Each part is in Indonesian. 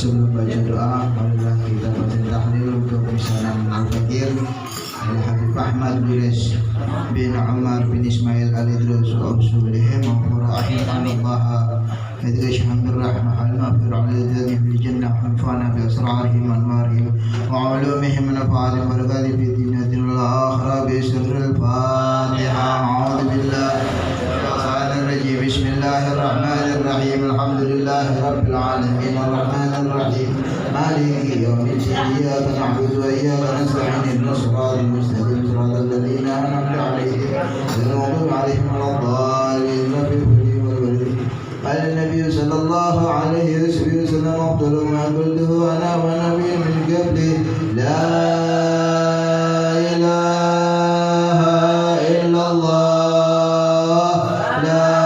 Sebelum baca doa, marilah kita baca tahlil untuk misalan Al-Fakir Al-Habib Ahmad bin Umar bin Ismail Al-Idrus wa Absulihim wa rahimahullah idh ashham birrahmah al-mafir al-idhani fil jannah hanfana bi asrarihim anwarihim wa ulumihim nafa'alim wa fi dinatin al-akhirah bi sirril Fatiha. A'udhu billahi Bismillahirrahmanirrahim. Alhamdulillahi rabbil alamin arrahmanir rahim maliki yaumiddin iyyaka na'budu wa iyyaka nasta'in ihdinas siratal mustaqim siratal ladzina an'amta 'alaihim ghairil maghdubi 'alaihim waladdallin. قال النبي صلى الله عليه وسلم أفضل ما قلته أنا والنبي من قبلي لا إله إلا الله لا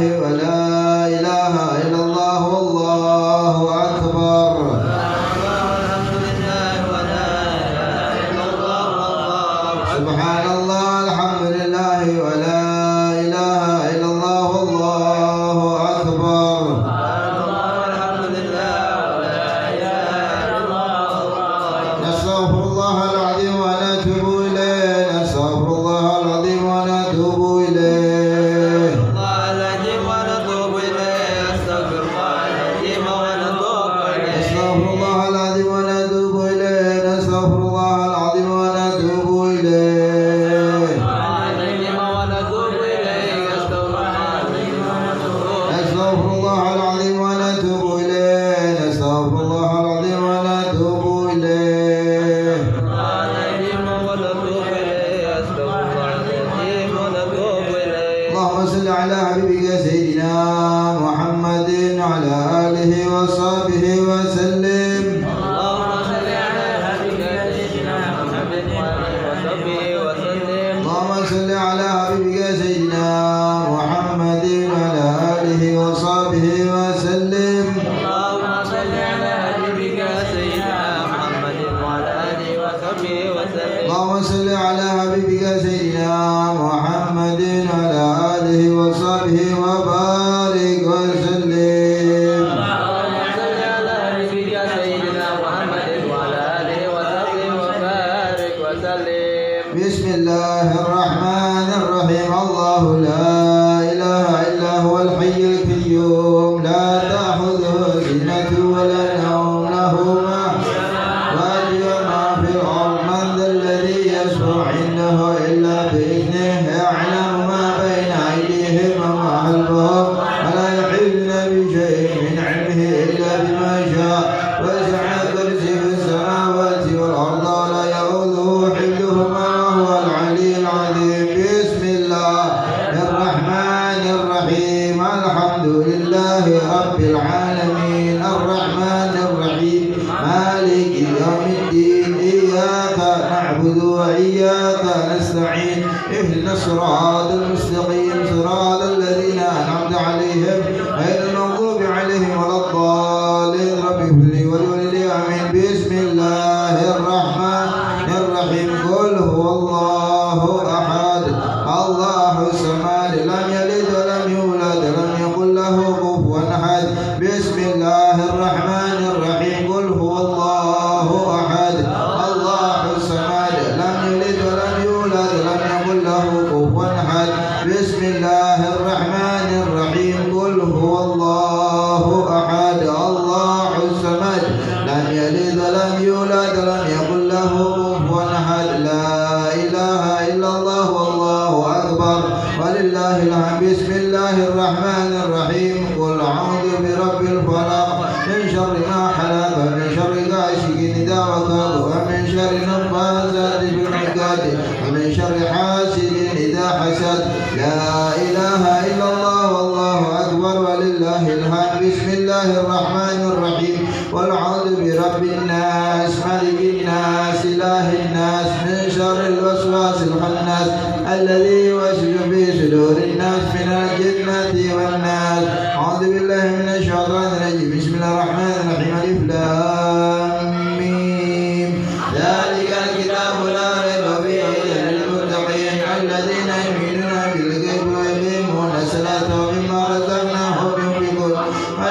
لله ولا إله إلا الله والله أكبر سبحان الله الحمد لله ولا إله إلا الله والله أكبر نستغفر الله العظيم ونتوب إليه نستغفر الله العظيم ونتوب إليه نستغفر الله العظيم ونتوب إليه نستغفر الله العظيم ونتوب إليه نستغفر الله العظيم ونتوب إليه نستغفر الله العظيم ونتوب إليه اللهم صل على حبيبك سيدنا محمد وعلى آله وصحبه وسلم اللهم صل على حبيبك سيدنا محمد وعلى آله وصحبه وسلم اللهم صل على حبيبك سيدنا محمد وعلى آله وصحبه وبارك وسلم بسم الله الرحمن الرحيم الله لا إله إلا هو الحي القيوم لا تأخذه سنة ولا نوم له ما وما في الأرض من ذا الذي يشفع عنده إلا بإذنه يعلم ما بين أيديهم وما خلفهم ولا يحيطون بشيء من علمه إلا بما شاء وسع كرسيه السماوات والأرض ولا يؤوده حفظهما وهو العلي العظيم بسم الله الرحمن الرحيم الحمد لله رب العالمين الرحمن الرحيم مالك يوم الدين إياك نعبد وإياك نستعين اهدنا الصراط المستقيم صراط الذين أنعمت عليهم غير المغضوب عليهم ولا الضالين رب اغفر لي ولوالدي آمين بسم الله الرحمن الرحيم قل هو الله أحد الله الصمد لم يلد ولم يولد ولم يكن له كفوا أحد بسم الله الرحمن الرحيم قل هو الله أحد الله الصمد لم يلد ولم يولد ولم يكن له كفوا أحد بسم الله الرحمن الرحيم قل هو الله أحد الله الصمد لم يلد ولم يولد ولم يكن له كفوا أحد لا إله إلا الله والله أكبر ولله الحمد بسم الله الرحمن الرحيم قل أعوذ برب الفلق من شر ما خلق من شر غاسق إذا وقب ومن شر النفاثات في العقد ومن شر حاسد إذا حسد لا إله إلا الله والله أكبر ولله الحمد بسم الله الرحمن الرحيم قل أعوذ برب الناس ملك الناس إله الناس من شر الوسواس الخناس الذي يوسوس في صدور الناس من الجنة والناس أعوذ بالله من الشيطان الرجيم بسم الله الرحمن الرحيم ألف لام ميم ذلك الكتاب لا ريب فيه هدى للمتقين الذين يؤمنون بالغيب ويقيمون الصلاة ومما رزقناهم ينفقون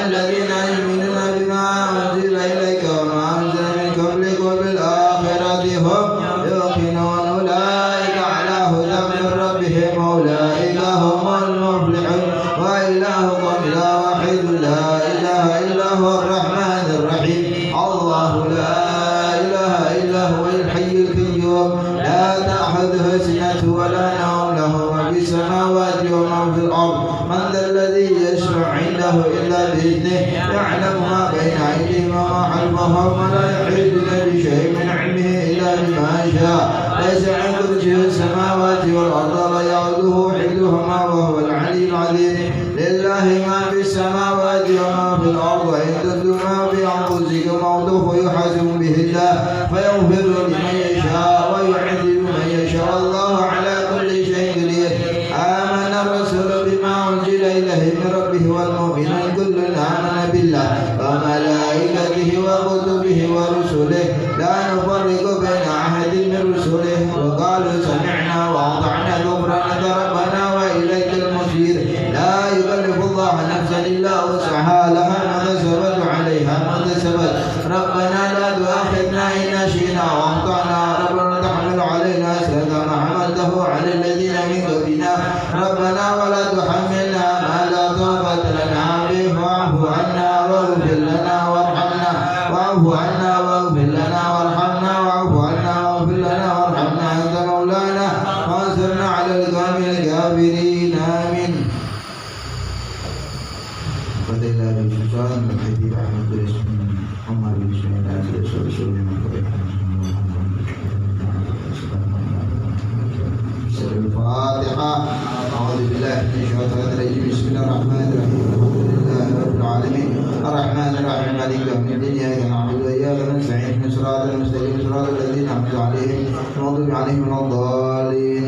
الذين يؤمنون بما أنزل إليك وما أنزل من قبلك وبالآخرة هم يوقنون أولئك على هدى من ربهم أولئك هم المفلحون وإلهكم إله واحد لا إله إلا هو الرحمن الرحيم الله لا إله إلا هو الحي القيوم لا تأخذه سنة ولا نوم له ما في السماوات وما في الأرض من ذا الذي يشفع عنده إلا بإذنه يعلم ما بين أيديهم وما خلفهم ولا يحيطون بشيء من علمه إلا بما شاء وسع كرسيه السماوات والأرض لا يؤوده حفظهما وهو العلي العظيم لله ما في السماوات وما في الأرض وإن تبدوا ما في أنفسكم أو تخفوه يحاسب به الله فيغفر لمن يشاء ويعذب من يشاء الله على كل شيء قدير آمن الرسول بما أنزل إليه من ربه والمؤمنون كل آمن بالله وملائكته وكتبه ورسله لا نفرق بين أحد من رسله وقالوا سمعنا وأطعنا غفرانك ربنا وإليك المصير لا يكلف الله نفسا إلا وسعها لها ما كسبت وعليها ما كسبت ربنا لا تؤاخذنا إن نسينا وأخطأنا ربنا تحمل علينا إصرا كما حملته على الذين من قبلنا ربنا ولا تحملنا ما لا طاقة لنا به واعف عنا واغفر لنا وارحمنا واعف عنا واغفر لنا وارحمنا واعف عنا واغفر لنا وارحمنا أنت مولانا وانصرنا على القوم الكافرين آمين. Fadilah bin Susan Al-Habib Ahmad bin Umar bin Suhaila Rasulullah Al-Fatihah. A'udzu billahi minasyaitonir rajim. Bismillahirrahmanirrahim. Alhamdulillahi rabbil alamin. Arrahmanir rahim. Maliki yaumiddin. Iyyaka na'budu wa iyyaka nasta'in. Ihdinas siratal mustaqim. Siratal ladzina an'amta 'alaihim ghairil maghdubi 'alaihim waladdallin.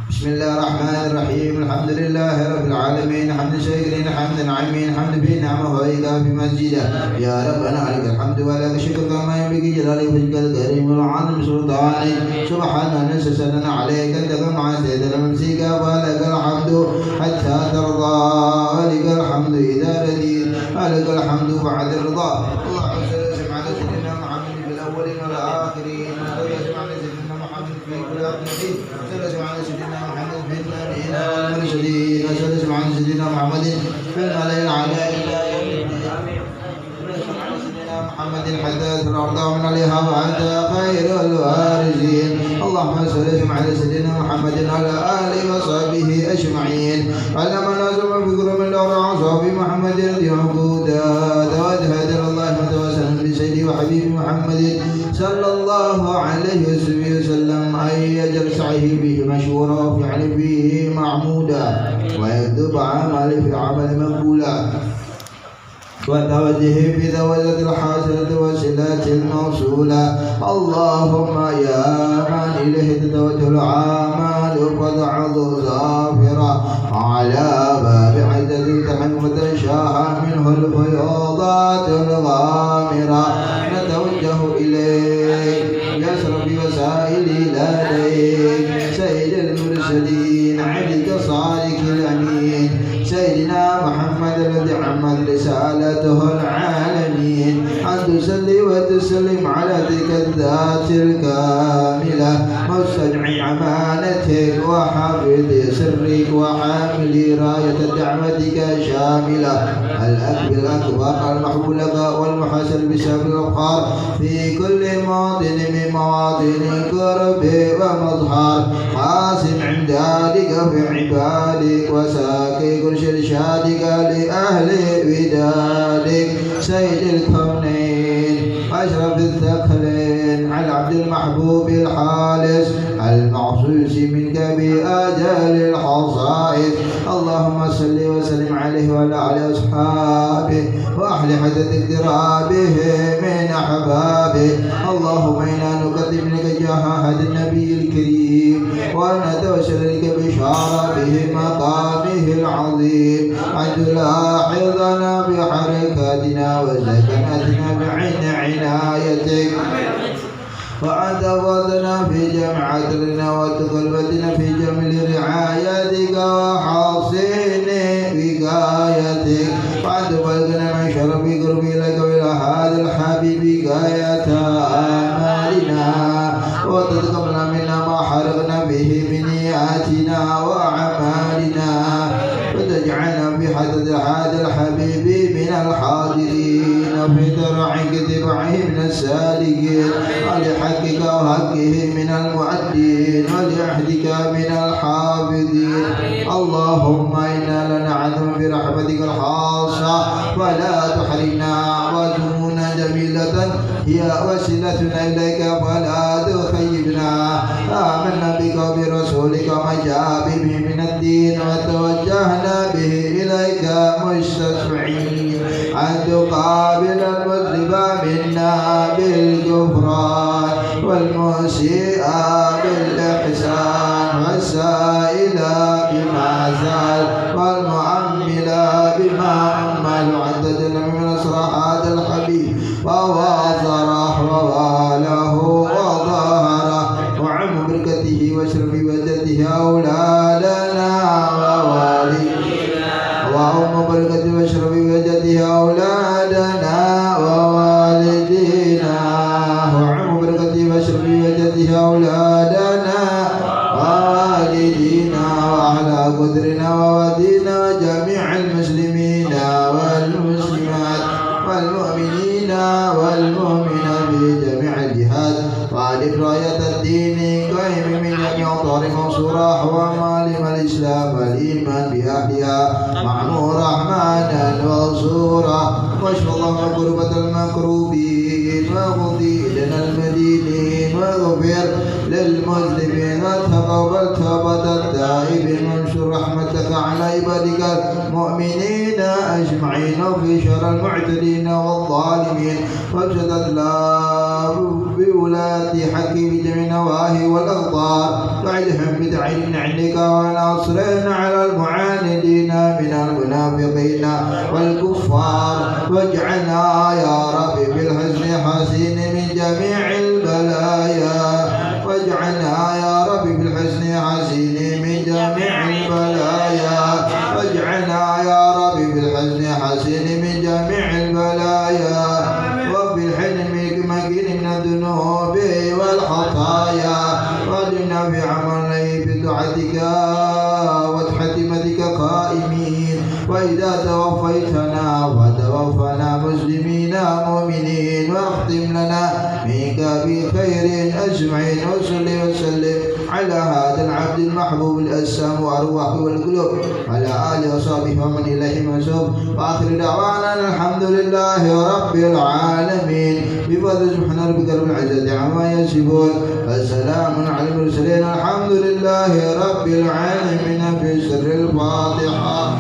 Bismillahirrahmanirrahim. Alhamdulillahi rabbil alamin. Hamdan syakirin, hamdan na'imin, hamdan bi ni'mah wa ika fi masjidah. Ya Rabbana alikal hamdu wa laka syukru kama yanbaghi jalali wajhikal karim wal 'azim sultani. Subhana man sasalana 'alaika anta kama sayyidina mamsika wa lakal hamdu hatta tarda wa lakal hamdu idza radit wa lakal hamdu ba'da ridha. Allahumma salli ala sayyidina Muhammad fil awwalin wal akhirin wa salli ala sayyidina Muhammad fi kulli waqtin. Sallallahu ala sayyidina Muhammad fil nabiyyin wal mursalin wa sallallahu ala sayyidina Muhammad fil mala'il a'la ila yawmiddin. محمد حتى الأرض ومن عليها وأنت خير الوارثين. اللهم صل على سيدنا محمد وعلى آله وصحبه أجمعين. على من أزم بكر من دور أصحاب محمد يعبودا توجه الله متوسلا بسيدي وحبيبي محمد صلى الله عليه وسلم أن يجعل سعيه به مشهورا وفعل به معمودا ويكتب عمله في عمل مقبولا وتوجه بذوات الحاصلة وصلات الموصولة. اللهم يا من إليه تتوجه الأعمال فاجعل ظافرا على باب عدة تحن فتشاء منه الفيوضات الغامرة. نتوجه إليك يسر بوسائل لديك سيد المرسلين عبدك صادق الأمين سيدنا محمد الذي عمت رسالته العالمين. أن تصلي وتسلم على تلك الذات الكاملة مستجع أمانتك وحافظ سرك وحامل راية دعوتك شاملة الأكبر الأكبر المحبوب لك والمحسن بسبب الأبخار في كل موطن من مواطن الكرب ومظهر قاسم عمدادك في عبادك وساكي كل شرشادك لأهل ودادك سيد الكونين أشرف الثقلين على عبد المحبوب الحالس المعصوص منك بأجل الحصائص. اللهم صل وسلم عليه وعلى آله وأصحابه وأهل حدث اقترابه من أحبابه. اللهم إنا نقدم لك جاه هذا النبي الكريم ونتوسل لك بشرفه مقامه العظيم أن تلاحظنا بحركاتنا وسكناتنا بعين عنايتك وأن تفضلنا في جمع عدلنا وتقلبتنا في جميل رعايتك وحاصين وقايتك وأن تبلغنا من شرف قربي لك وإلى هذا الحبيب غاية آمالنا وتتقبل منا ما حرقنا به من نياتنا وأعمالنا وتجعلنا بحدث هذا الحبيب من الحاضرين في درعك تبعه من السالكين ولحقك وحقه من المؤدين ولعهدك من الحافظين. اللهم إنا لنعلم برحمتك الخاصة ولا تحرمنا وجنون جميلة هي وسيلتنا إليك فلا تخيبنا. آمنا بك وبرسولك ما جاء به من الدين وتوجهنا به إليك مستشفعين أن تقابل المذنب منا بالغفران والمسيء بالإحسان والسائل بما زال والمؤملا بما أمل عدد من أسرى هذا الحبيب وهو صرح وواله وظهره وعم بركته واشرف وجده أولادنا ووالدينا وعم بركته واشرف وجده أولادنا ووالدينا وعم بركته واشرف وجده أولادنا ووالدينا وأعلى قدرنا وودينا وجميع المسلمين والمسلمات والمؤمنين والمؤمنات بجميع الجهات وعلم راية الدين قائم من جميع طار منصورة ومعلم الإسلام والإيمان بأهلها معمور رحمانا وصورا واشف اللهم كربة المكروبين واغفر لنا المدينين واغفر للمسلمين وتقبل توبة التائبين وانشر رحمتك على عبادك المؤمنين أجمعين وفي شر المعتدين والظالمين وابسط الله بولاة حكي بجميع نواهي والأغطار وعدهم بدعين عندك وناصرين على المعاندين من المنافقين والكفار واجعلنا يا رب بالحسن حسين من جميع البلايا واجعلنا يا رب بالحسن حسين من جميع البلايا واجعلنا يا رب بالحسن حسين من جميع البلايا وبالحلم مكين من الذنوب والخطايا وادنا في عملنا بدعتك وتحتمتك قائمين وإذا توفيتنا وتوفنا مسلمين مؤمنين واختم لنا منك بخير أجمعين وصل وسلم على هذا العبد المحبوب الأسام وأرواح والقلوب على آله وصحبه ومن إليه منسوب وآخر دعوانا الحمد لله رب العالمين بفضل سبحان ربك رب العزة عما يصفون والسلام على المرسلين الحمد لله رب العالمين في سر الفاتحة.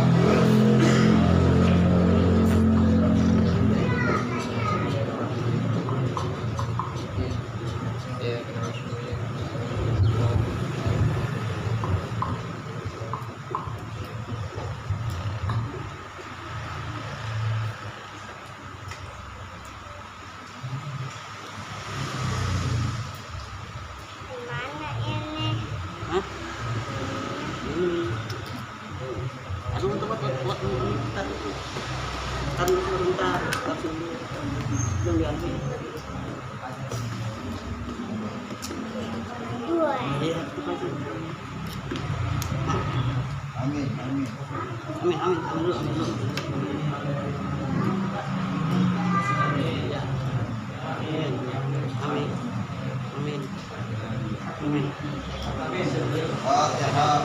Amin, amin. Amin, amin. Amin. Amin. Amin. Fatihah.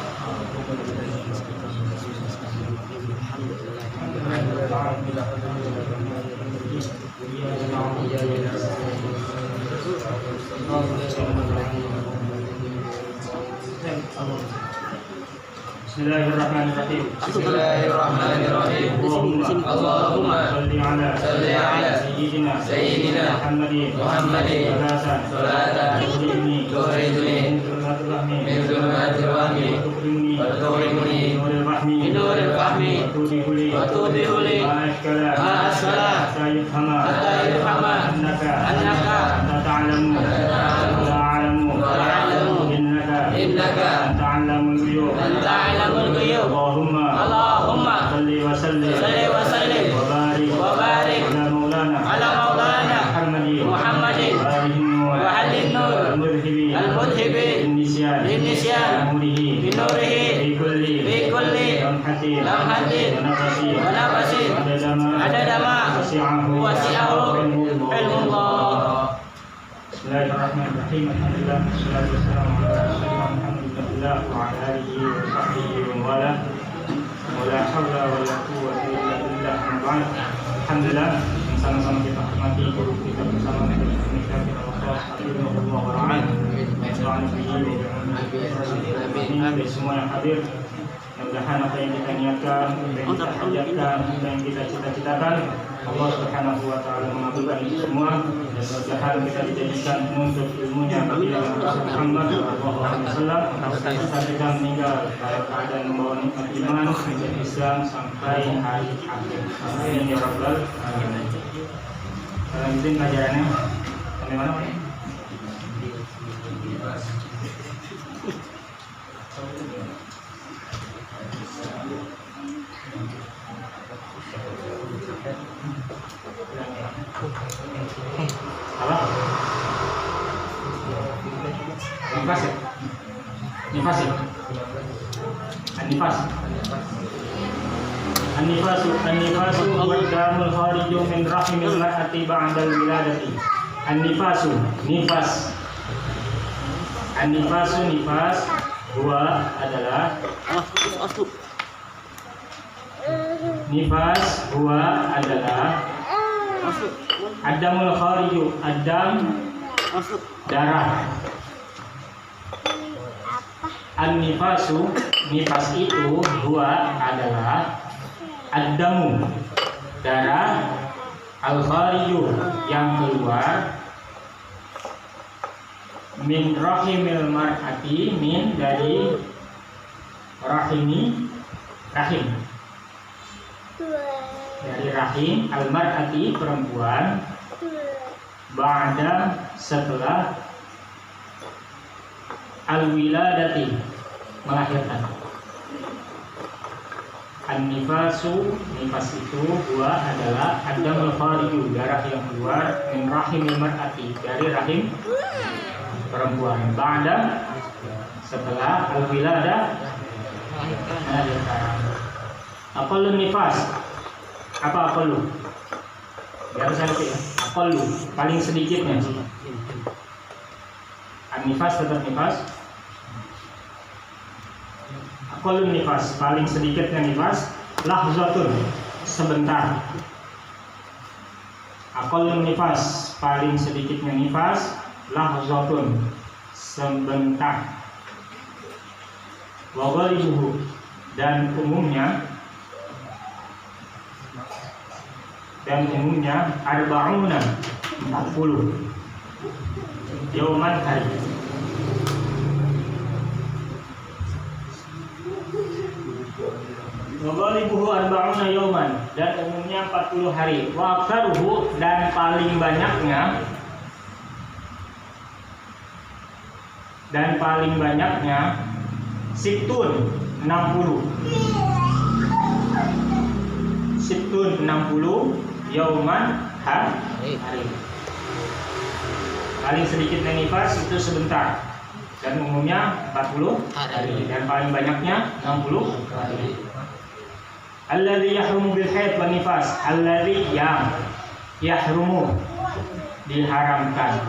Bismillahirrahmanirrahim. Bismillahirrahmanirrahim. Allahumma salli ala sayyidina Muhammadin salatan tukhrijuni min dhulumatil wahmi wa tukhrijuni min nuril fahmi wa tudhihu li ma ashkala hatta yufhama annaka ta'lamu wa a'lamu innaka ta'lamul ghuyub اللهم صل وسلم وبارك على مولانا محمد وعلي النور المذهب للنسيان بنوره في كل لمحة ونفس عدد ما وسعه علم الله. Bismillahirrahmanirrahim. Alhamdulillah wassalatu wassalamu ala rasulillah Muhammadillah wa ala alihi wa sahbihi wa wala wala hawla wala quwwata illa billah. Alhamdulillah, sama-sama kita hormati guru kita bersama Indonesia kita wassalam hafizahullah wa ra'ah. Semua yang hadir yang Mudah-mudahan apa yang kita niatkan, apa yang kita hajatkan, apa yang kita cita-citakan, Allah Subhanahu wa Ta'ala mengabulkan itu semua. Dan mudah-mudahan kita dijadikan penuntut ilmunya bagi Rasul Muhammad SAW saat kita meninggal dalam keadaan membawa nikmat iman dan Islam sampai hari akhir. Amin ya rabbal alamin. Lanjutin pelajarannya. Sampai mana Pak? Apa? Nifas ya? Nifas ya? An-nifas. An-nifasu wadamul khariju min rahimil mar'ati ba'dal wiladati. An-nifasu, nifas. An-nifasu, nifas huwa adalah nifas huwa adalah adamul khariju, adam darah. An-nifasu, nifas itu huwa adalah adamu, darah, al-khariju yang keluar, min rahimil mar'ati, min dari rahimi, rahim, dari rahim, al-mar'ati perempuan, ba'da setelah, al-wiladati melahirkan. An-nifasu, nifas itu huwa adalah adamul khariju, darah yang keluar, min rahimil mar'ati dari rahim perempuan, ba'da setelah, al-wiladah melahirkan. Aqallun nifas, apa aqallu? Biar saya ya. Aqallu paling sedikitnya. An-nifas tetap nifas. Aqallun nifas paling sedikitnya nifas. Lahzatun sebentar. Aqallun nifas paling sedikitnya nifas. Lahzatun sebentar. Wa ghalibuhu dan umumnya arba'una 40 yauman hari. Wa ghalibuhu arba'una yauman dan umumnya 40 hari. Wa aktsaruhu dan paling banyaknya situn 60 yauman hari. Paling sedikitnya nifas itu sebentar dan umumnya 40 hari dan paling banyaknya 60 hari. Alladzi yahrumu bil haid wan nifas, alladzi yang yahrumu diharamkan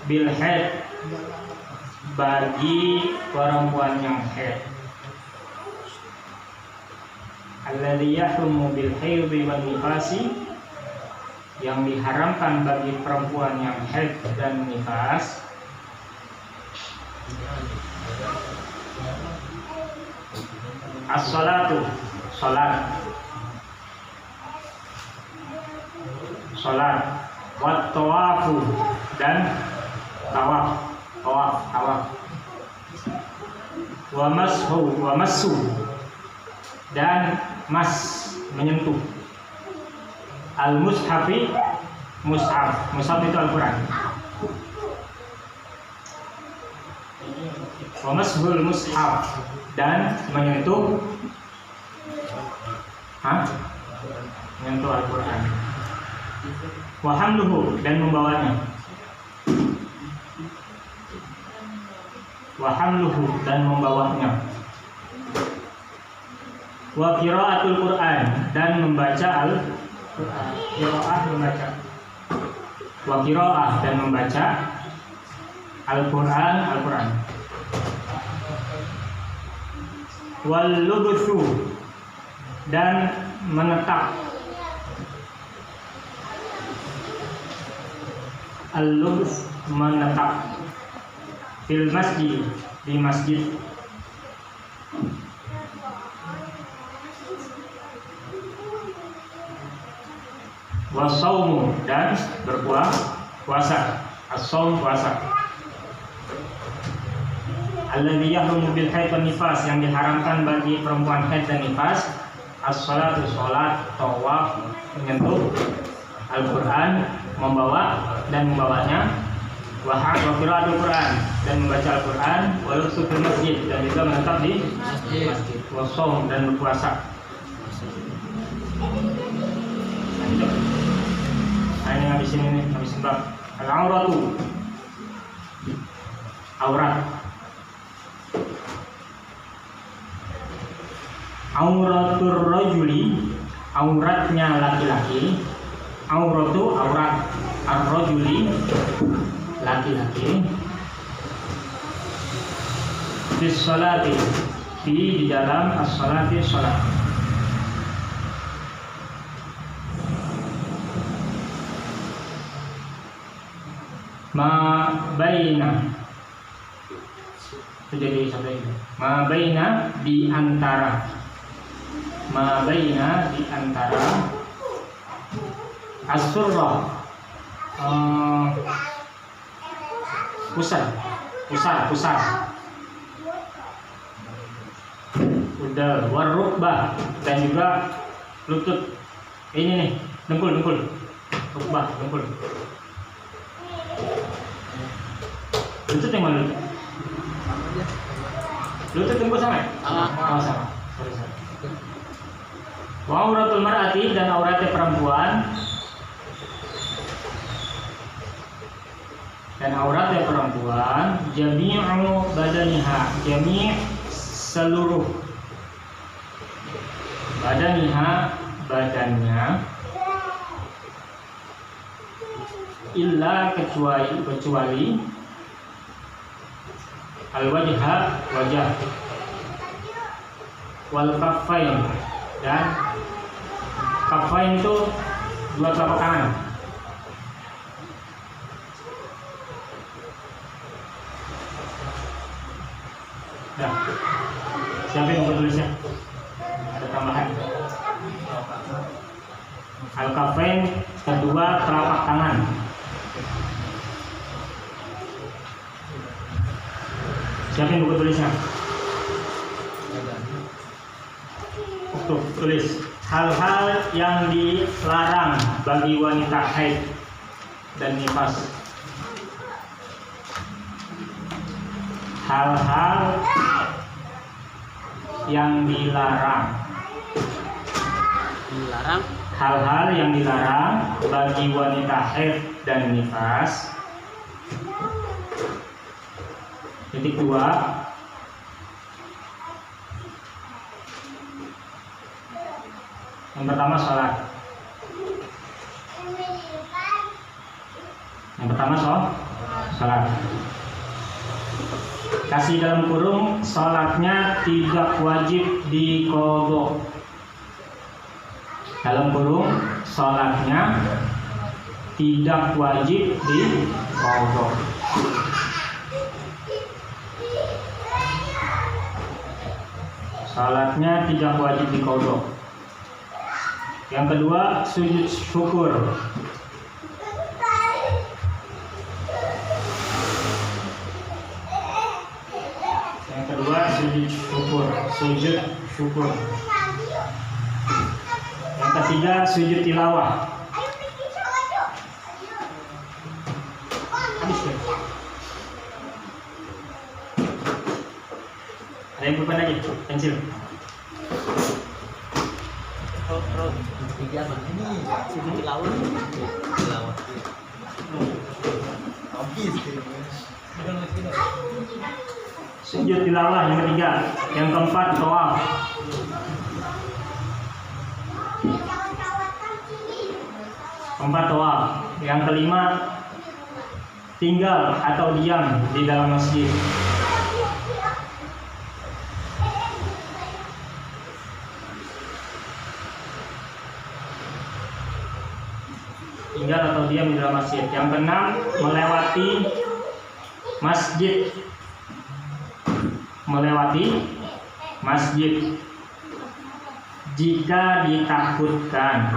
bil haid bagi perempuan yang haid. Alladzi yahrumu bil haidhi wan nifasi, yang diharamkan bagi perempuan yang haid dan nifas. As-salatu, salat, wat tawafu dan tawaf, wa massu dan menyentuh, al-mushafi, mushaf itu Al-Quran, wa mashul mushaf dan menyentuh Al-Quran, wa hamluhu dan membawanya, wa qiraatul Quran dan membaca Al-Quran, qiraah dan membaca Al-Quran, wal lubthu dan menetap, al-lubth menetap fil masjid, di masjid. Wasaumu, dan berpuasa. As-saum, puasa. Alladzi yahrumu bil haid wan nifas, yang diharamkan bagi perempuan haid dan nifas. As-salatu, salat, tawaf, menyentuh Al-Quran, membawa dan membawanya. Wa qiraatul Quran, dan membaca Al-Quran. Wa lubsu fil masjid, dan juga menetap di masjid. Wa shaum, dan berpuasa. Nah, ini habis ini nih, habis bab al-auratu, aurat. Auratur rajuli, auratnya laki-laki. Auratu, aurat. Ar-rajuli, laki-laki. Fis sholati, di dalam as-sholati, sholat. Ma baina, itu jadi satu ini. Ma baina, di antara. Ma baina, di antara. As-surrah, pusar. Udal, warukbah, dan juga lutut. Ini nih, dengkul. Rukbah, dengkul. Lutut yang mana lutut? Lutut dengkul sama ya? Oh, sama. Sorry. Wa auratul mar'ati, dan auratnya perempuan. Dan auratnya perempuan, jami'u badaniha, jami' seluruh badaniha, badannya, illa kecuali al-wajha, wajah, wal kaffain, dan kaffain itu dua telapak tangan. Nah, siapa yang mau tulisnya? Ada tambahan. Al-kaffain, kedua telapak tangan. Siapa yang mau tulisnya? Tulis hal-hal yang dilarang bagi wanita haid dan nifas. Hal-hal yang dilarang. Hal-hal yang dilarang bagi wanita haid dan nifas. Titik 2. Yang pertama sholat. Sholat. Kasih dalam kurung, sholatnya tidak wajib diqodho. Dalam kurung, sholatnya tidak wajib diqodho. Sholatnya tidak wajib diqodho. Yang kedua, sujud syukur. Sujud syukur. Yang ketiga, sujud tilawah. Habis ya? Ada yang bukan lagi? Pensil. Ini sujud tilawah. Habis. Sujud tilawah yang ketiga. Yang keempat, tawaf. Yang kelima, tinggal atau diam di dalam masjid. Tinggal atau atau diam di dalam masjid. Yang keenam, melewati masjid. Melewati masjid jika ditakutkan.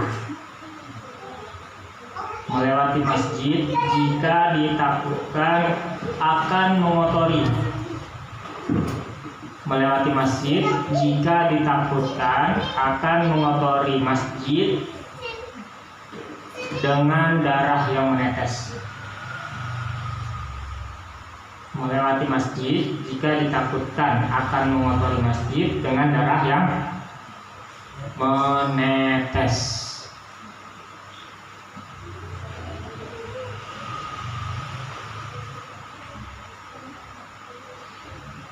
Melewati masjid jika ditakutkan akan mengotori. Melewati masjid jika ditakutkan akan mengotori masjid dengan darah yang menetes. Melewati masjid jika ditakutkan akan mengotori masjid dengan darah yang menetes.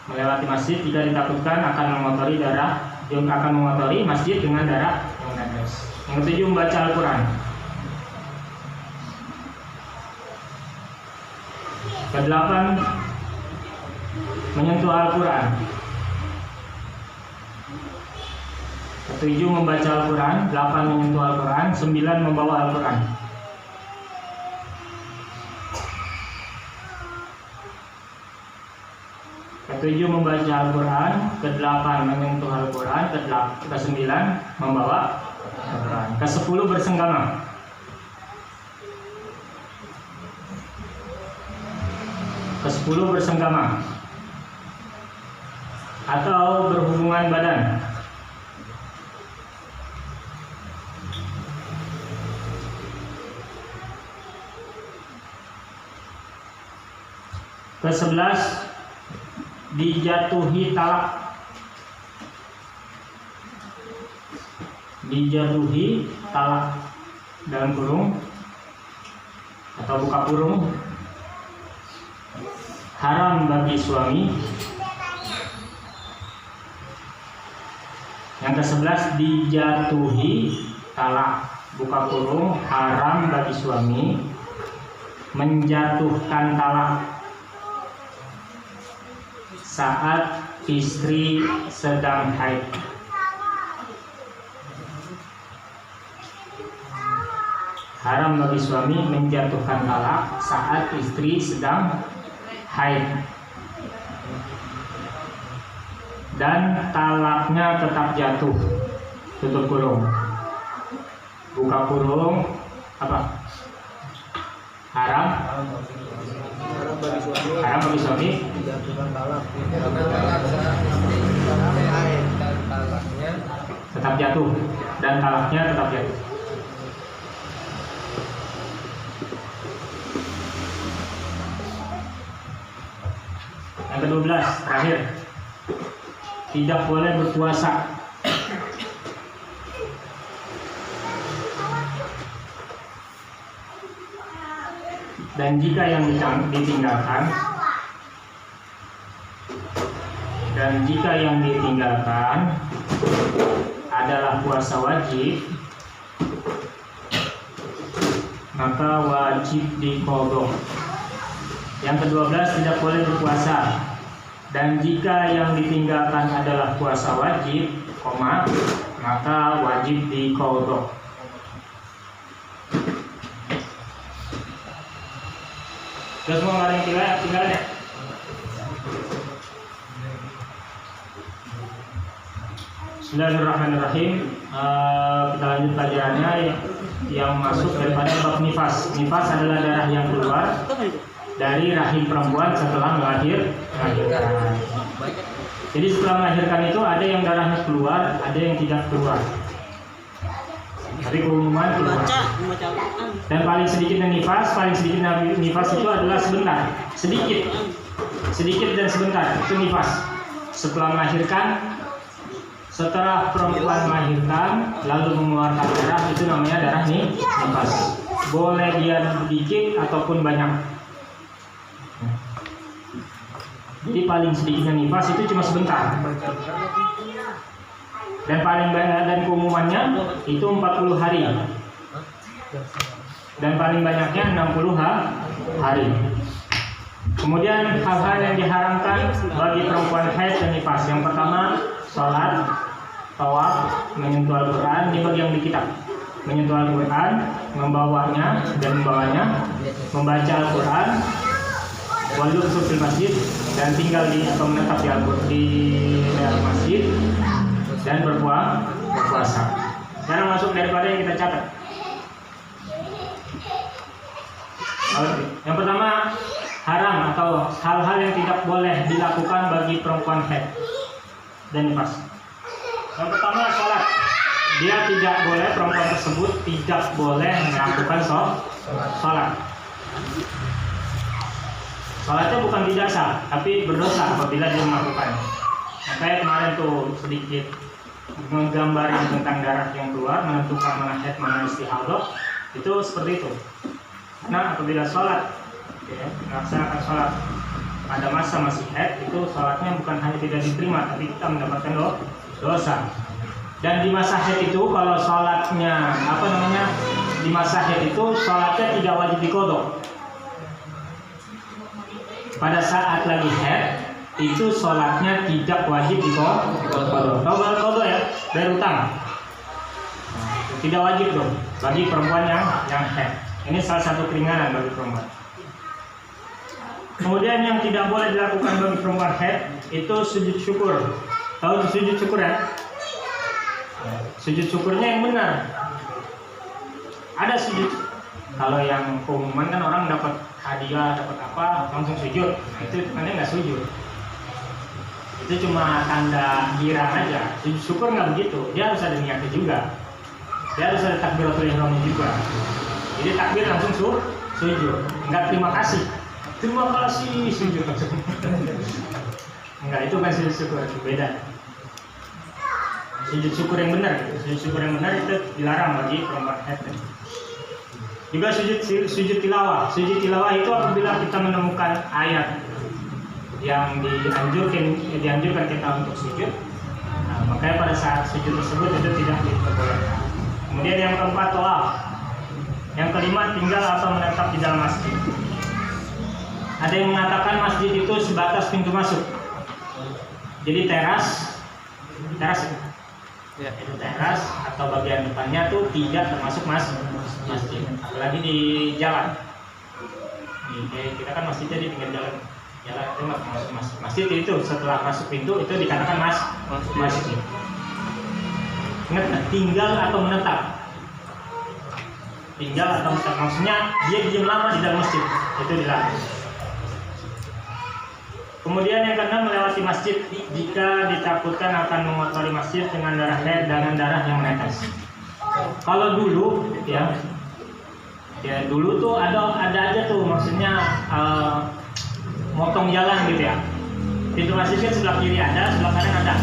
Melewati masjid jika ditakutkan akan mengotori masjid dengan darah yang menetes. Yang ketujuh, membaca Al-Quran. Kedelapan, menyentuh Al-Quran. Ketujuh, membaca Al-Quran. 8, menyentuh Al-Quran. 9, membawa Al-Quran. Ketujuh, membaca Al-Quran. Ke-8, menyentuh Al-Quran. Ke-9, membawa Al-Quran. Ke-10, bersenggama. Ke-10, bersenggama atau berhubungan badan. Ke-11, dijatuhi talak. Dijatuhi talak dalam kurung atau buka kurung, haram bagi suami. Yang ke-11, dijatuhi talak, buka kurung, haram bagi suami menjatuhkan talak saat istri sedang haid. Haram bagi suami menjatuhkan talak saat istri sedang haid. Dan talaknya tetap jatuh. Tutup kurung. Buka kurung apa? Haram bagi suami tetap jatuh, dan talaknya tetap jatuh. Yang ke-12, terakhir, tidak boleh berpuasa. Dan jika yang ditinggalkan adalah puasa wajib, maka wajib diqadha. Yang ke-12, tidak boleh berpuasa. Dan jika yang ditinggalkan adalah puasa wajib, maka wajib diqadha. Sudah semua, nggak ada yang tinggal ya? Bismillahirrahmanirrahim. Kita lanjut pelajarannya yang masuk daripada bab nifas. Nifas adalah darah yang keluar dari rahim perempuan setelah melahirkan. Jadi setelah melahirkan itu ada yang darahnya keluar, ada yang tidak keluar. Tapi keumuman keluar. Dan paling sedikitnya nifas itu adalah sebentar, sedikit dan sebentar, itu nifas. Setelah melahirkan, setelah perempuan melahirkan lalu mengeluarkan darah, itu namanya darah nifas. Boleh dia sedikit ataupun banyak. Jadi paling sedikitnya nifas itu cuma sebentar. Dan paling banyak, dan keumumannya itu 40 hari. Dan paling banyaknya 60 hari. Kemudian hal-hal yang diharamkan bagi perempuan haid dan nifas. Yang pertama, sholat, tawaf, menyentuh Al-Quran, ini bagi yang di kitab. menyentuh Al-Quran, membawanya, membaca Al-Quran, wajib fil masjid, dan tinggal di atau menetap di dalam masjid, dan berpuasa. Sekarang masuk daripada yang kita catat. Yang pertama, haram atau hal-hal yang tidak boleh dilakukan bagi perempuan haid dan nifas. Yang pertama, sholat. Dia tidak boleh, perempuan tersebut tidak boleh melakukan sholat. Sholatnya bukan tidak sah, tapi berdosa apabila dia melakukannya. Nah, kayak kemarin tuh sedikit menggambarin tentang darah yang keluar, menentukan mana haid mana istihadah, itu seperti itu. Karena apabila sholat, ya, melaksanakan sholat pada masa masih haid, itu sholatnya bukan hanya tidak diterima, tapi kita mendapatkan dosa. Dan di masa haid itu kalau sholatnya di masa haid itu sholatnya tidak wajib diqodho. Pada saat lagi haid itu sholatnya tidak wajib diqodho. Tahu qodho ya? Bayar utang. Tidak wajib dong bagi perempuan yang haid. Ini salah satu keringanan bagi perempuan. Kemudian yang tidak boleh dilakukan bagi perempuan haid itu sujud syukur. Tahu sujud syukur ya? Sujud syukurnya yang benar. Ada sujud. Kalau yang keumuman kan orang dapat hadiah, dapat apa, langsung sujud. Nah, itu namanya nggak sujud. Itu cuma tanda girang aja. Sujud syukur nggak begitu. Dia harus ada niatnya juga. Dia harus ada takbiratul ihram juga. Jadi takbir langsung sujud. Nggak terima kasih. Terima kasih sujud langsung. Enggak, itu kan sujud syukur, itu beda. Sujud syukur yang benar, sujud syukur yang benar itu dilarang bagi perempuan haid. Juga sujud tilawah. Sujud tilawah itu apabila kita menemukan ayat yang dianjurkan kita untuk sujud, nah, makanya pada saat sujud tersebut itu tidak diperbolehkan. Kemudian yang keempat, tawaf. Yang kelima, tinggal atau menetap di dalam masjid. Ada yang mengatakan masjid itu sebatas pintu masuk. Jadi teras ya, itu teras atau bagian depannya tuh tidak termasuk masjid, apalagi di jalan. Kita kan masjidnya di pinggir jalan itu nggak termasuk masjid. Masjid itu setelah masuk pintu itu dikatakan masjid. Ingat, tinggal atau menetap. Tinggal atau menetap maksudnya dia diam lama di dalam masjid, itu dilarang. Kemudian yang keenam, melewati masjid jika ditakutkan akan mengotori masjid dengan darah yang menetes. Kalau dulu ya dulu tuh ada aja tuh, maksudnya motong jalan gitu ya. Pintu masjid kan sebelah kiri ada, sebelah kanan ada.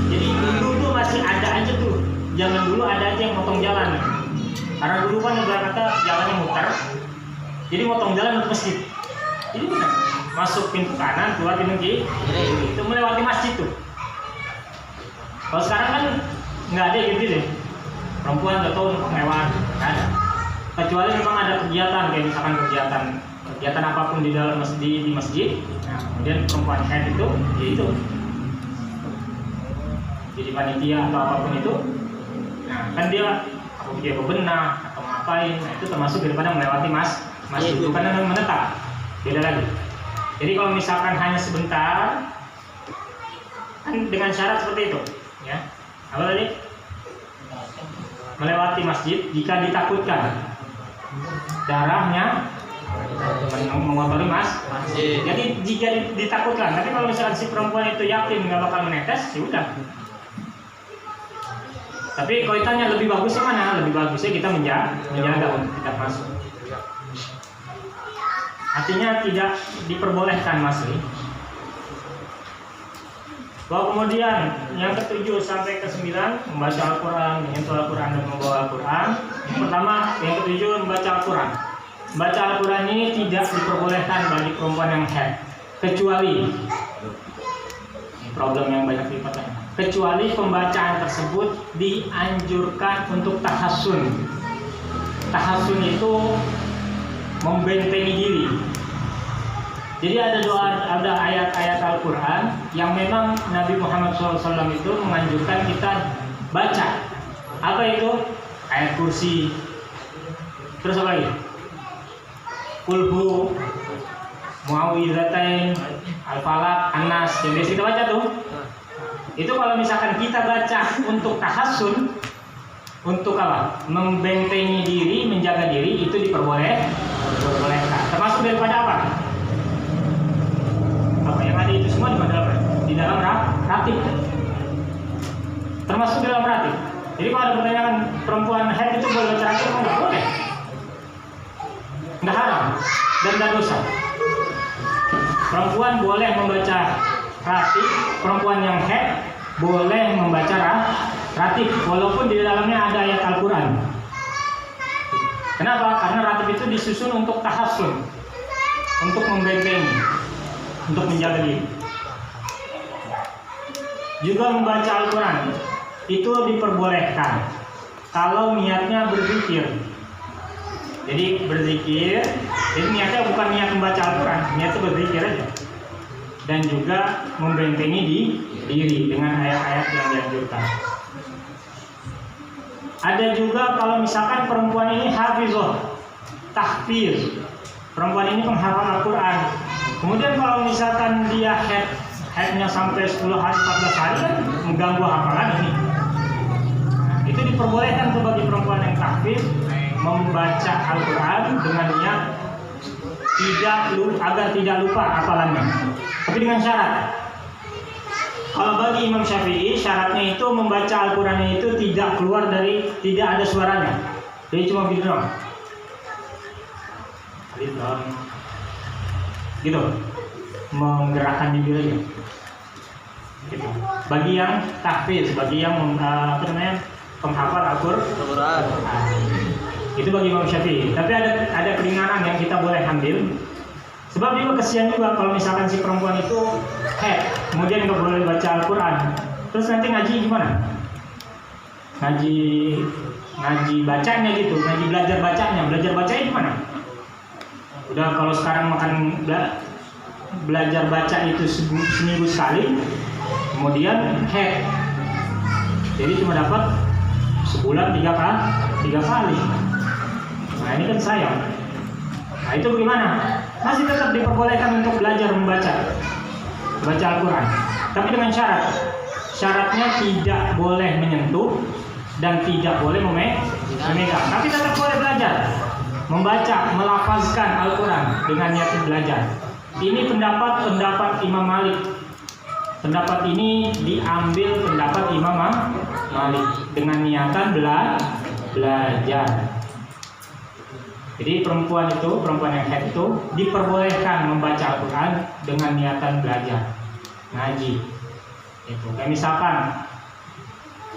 Jadi dulu tuh masih ada aja tuh. Jangan dulu ada aja yang motong jalan. Karena dulu kan ibarat kata jalannya muter. Jadi motong jalan untuk masjid. Jadi benar. Masuk pintu kanan, keluar pintu kiri, itu melewati masjid tuh. Kalau sekarang kan nggak ada gitu deh. Perempuan nggak tahu lewat, nggak ada. Kecuali memang ada kegiatan, kayak misalkan kegiatan apapun di dalam di masjid. Nah, kemudian perempuan haid itu, ya itu. Jadi panitia atau apapun itu. Nah, kan dia bebenah atau ngapain, nah, itu termasuk daripada melewati masjid. Bukan yang menetap, beda lagi. Jadi kalau misalkan hanya sebentar, kan dengan syarat seperti itu, ya. Apa tadi? Melewati masjid jika ditakutkan darahnya mengotori masjid. Jadi jika ditakutkan, tapi kalau misalkan si perempuan itu yakin nggak bakal menetes, ya udah. Tapi kalau ditanya lebih bagusnya mana? Lebih bagusnya kita menjaga untuk tidak masuk. Artinya tidak diperbolehkan masih. Bahwa kemudian yang ke-7 sampai ke-9 membaca Al-Quran, menyentuh Al-Quran dan membawa Al-Quran. Yang pertama, yang ke-7 membaca Al-Quran. Baca Al-Quran ini tidak diperbolehkan bagi perempuan yang haid, kecuali problem yang banyak dipertanyakan. Kecuali pembacaan tersebut dianjurkan untuk tahassun. Tahassun itu membentengi diri. Jadi ada ayat-ayat Al-Quran yang memang Nabi Muhammad SAW itu menganjurkan kita baca. Apa itu? ayat kursi, terus apa lagi? Kulhu, Muawwidzatain, Al-Falaq, An-Nas, yang biasa kita baca tuh. Itu kalau misalkan kita baca untuk tahassun, untuk apa? Membentengi diri, menjaga diri, itu diperbolehkan. Termasuk daripada apa? Apa yang ada itu semua di dalam ratib. Termasuk dalam ratib. Jadi kalau ada pertanyaan perempuan haid itu boleh baca ratib, nggak boleh. Nggak haram dan nggak dosa. Perempuan boleh membaca ratib, perempuan yang haid boleh membaca ratib walaupun di dalamnya ada ayat Al-Quran. Kenapa? Karena ratib itu disusun untuk tahassun, untuk membentengi, untuk menjaga diri. Juga membaca Al-Quran itu diperbolehkan kalau niatnya berzikir. Jadi berzikir, jadi niatnya bukan niat membaca Al-Quran, niatnya berzikir aja. Dan juga membentengi di diri dengan ayat-ayat yang dianjurkan. Ada juga kalau misalkan perempuan ini hafizah, tahfiz. Perempuan ini penghafal Al-Quran. Kemudian kalau misalkan dia haidnya sampai 10 hari, 14 hari kan mengganggu hafalan ini. Itu diperbolehkan bagi perempuan yang tahfiz membaca Al-Quran dengan niat agar tidak lupa hafalannya. Tapi dengan syarat. Kalau bagi Imam Syafi'i syaratnya itu membaca Al-Qurannya itu tidak keluar dari, tidak ada suaranya. Jadi cuma gitu doang. Gitu. Menggerakkan bibir aja. Gitu. Bagi yang tahfiz, bagi yang penghafal Al-Quran. Itu bagi Imam Syafi'i. Tapi ada keringanan yang kita boleh ambil. Sebab juga kesian juga kalau misalkan si perempuan itu haid, kemudian nggak boleh baca Al-Quran. Terus nanti ngaji gimana? Ngaji bacanya gitu, ngaji belajar bacanya gimana? Udah kalau sekarang belajar baca itu seminggu sekali, kemudian haid. Jadi cuma dapat sebulan 3 kali. Nah ini kan sayang. Nah itu bagaimana? Masih tetap diperbolehkan untuk belajar baca Al-Quran, tapi dengan syarat. Syaratnya tidak boleh menyentuh dan tidak boleh memegang. Tapi tetap boleh belajar, membaca, melafazkan Al-Quran dengan niat belajar. Ini pendapat Imam Malik. Pendapat ini diambil pendapat Imam Malik dengan niatan belajar. Jadi perempuan yang haid itu diperbolehkan membaca Al-Quran dengan niatan belajar, ngaji. Itu. Kayak misalkan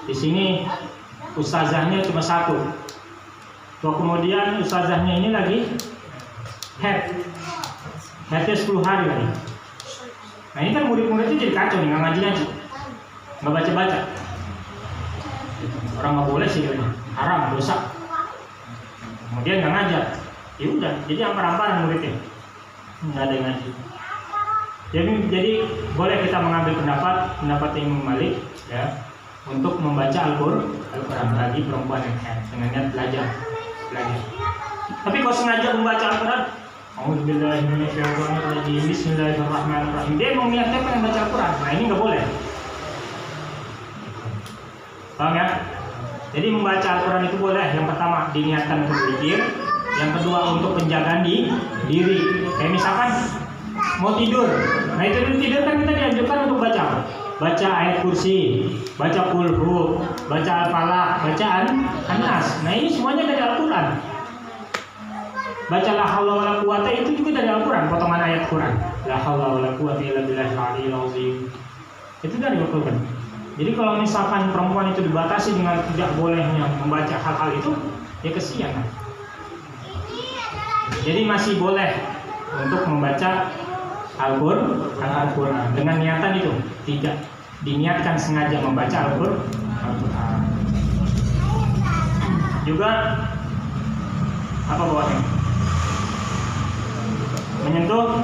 di sini ustazahnya cuma 1. Kemudian ustazahnya ini lagi haidnya 10 hari lagi. Nah ini kan murid-muridnya jadi kacau nih, nggak ngaji, nggak baca. Orang nggak boleh sih, haram, dosa. Kemudian nggak ngajar, ya udah, jadi ampar-amparan muridnya, nggak ada yang ngaji. Jadi boleh kita mengambil pendapat Imam Malik ya untuk membaca Al-Quran bagi perempuan yang haid dengan niat belajar. Tapi kalau sengaja membaca Al-Quran, Auzubillahiminasyaitonirrajim, Bismillahirrahmanirrahim, dia mau niatnya pengen baca Al-Quran, nah ini nggak boleh. Paham ya? Jadi membaca Al-Quran itu boleh. Yang pertama diniatkan untuk berzikir, yang kedua untuk penjagaan diri. Kayak misalkan mau tidur, nah itu tidur kan kita dianjurkan untuk baca ayat kursi, baca kulhu, baca Al-Falaq, bacaan An-Nas. Nah ini semuanya dari Al-Quran. Baca la haula wala quwata itu juga dari Al-Quran, potongan ayat Quran. La haula wala quwata illa billahil aliyyil azim. Itu dari Al-Quran. Jadi kalau misalkan perempuan itu dibatasi dengan tidak bolehnya membaca hal-hal itu, ya kesian. Jadi masih boleh untuk membaca Al-Quran dengan niatan itu, tidak diniatkan sengaja membaca Al-Quran. Juga apa bawahnya? Menyentuh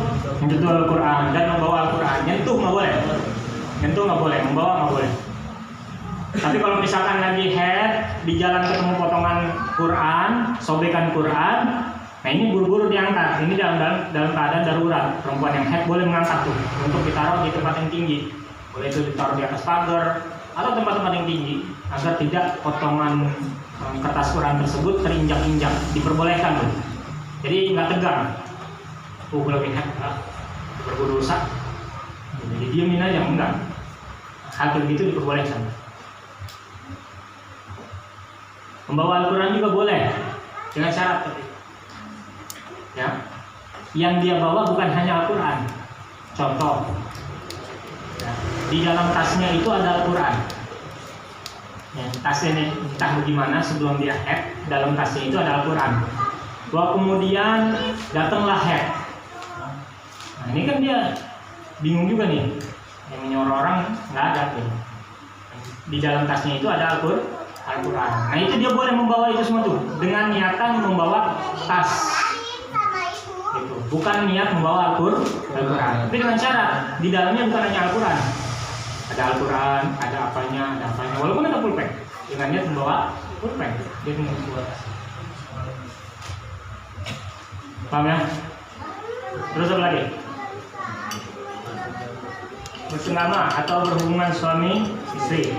Al-Quran dan membawa Al-Quran. Nyentuh nggak boleh, membawa nggak boleh. Tapi kalau misalkan lagi head di jalan ketemu potongan Quran, sobekan Quran, nah ini buru-buru diangkat. Ini dalam keadaan darurat. Perempuan yang head boleh mengangkat tuh untuk ditaruh di tempat yang tinggi. Boleh itu ditaruh di atas pagar atau tempat-tempat yang tinggi agar tidak potongan kertas Quran tersebut terinjak-injak. Diperbolehkan tuh. Jadi nggak tegang. Lagi head berburu rusak. Jadi diamin aja enggak. Hal begitu diperbolehkan. Membawa Al-Quran juga boleh dengan syarat tapi ya, yang dia bawa bukan hanya Al-Quran. Contoh ya, di dalam tasnya itu ada Al-Quran ya, tasnya ini entah bagaimana sebelum dia head, dalam tasnya itu ada Al-Quran. Bahwa kemudian datanglah head. Nah ini kan dia bingung juga nih, yang menyuruh orang nggak ada tuh. Di dalam tasnya itu ada Al-Quran. Nah itu dia boleh membawa itu semua tuh dengan niatan membawa tas. Gitu. Bukan niat membawa Al-Quran. Tapi dengan syarat di dalamnya bukan hanya Al-Quran. Ada Al-Quran, ada apanya. Walaupun ada pulpen, dengan niat membawa pulpen. Dia membawa tas. Paham ya? Terus apa lagi? Bersenggama atau berhubungan suami istri.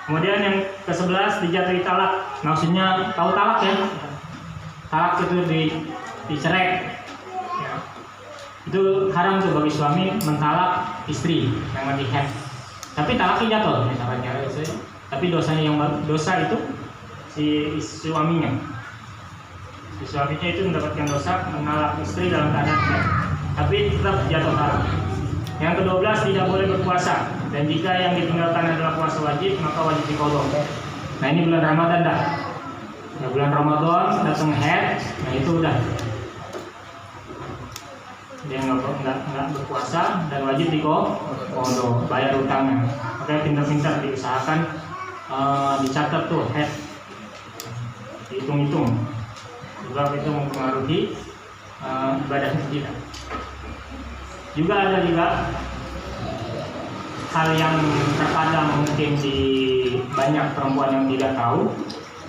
Kemudian yang ke-11 dijatuhi talak. Maksudnya tahu talak ya? Talak itu dicerai. Ya. Itu haram tuh bagi suami mentalak istri yang lagi head. Tapi talaknya jatuh misalnya. Tapi dosa itu si suaminya. Si suaminya itu mendapatkan dosa mentalak istri dalam keadaan head. Tapi tetap jatuh talak. Yang ke-12 tidak boleh berpuasa, dan jika yang ditinggalkan adalah puasa wajib maka wajib diqadha. Nah ini bulan Ramadan dah. Ya, bulan Ramadan datang head, nah itu udah dia nggak berpuasa dan wajib diqadha, bayar utangnya. Makanya pintar-pintar diusahakan dicatat tuh head, dihitung-hitung. Sebab itu mempengaruhi ibadah kita. Juga ada hal yang terkadang mungkin di banyak perempuan yang tidak tahu,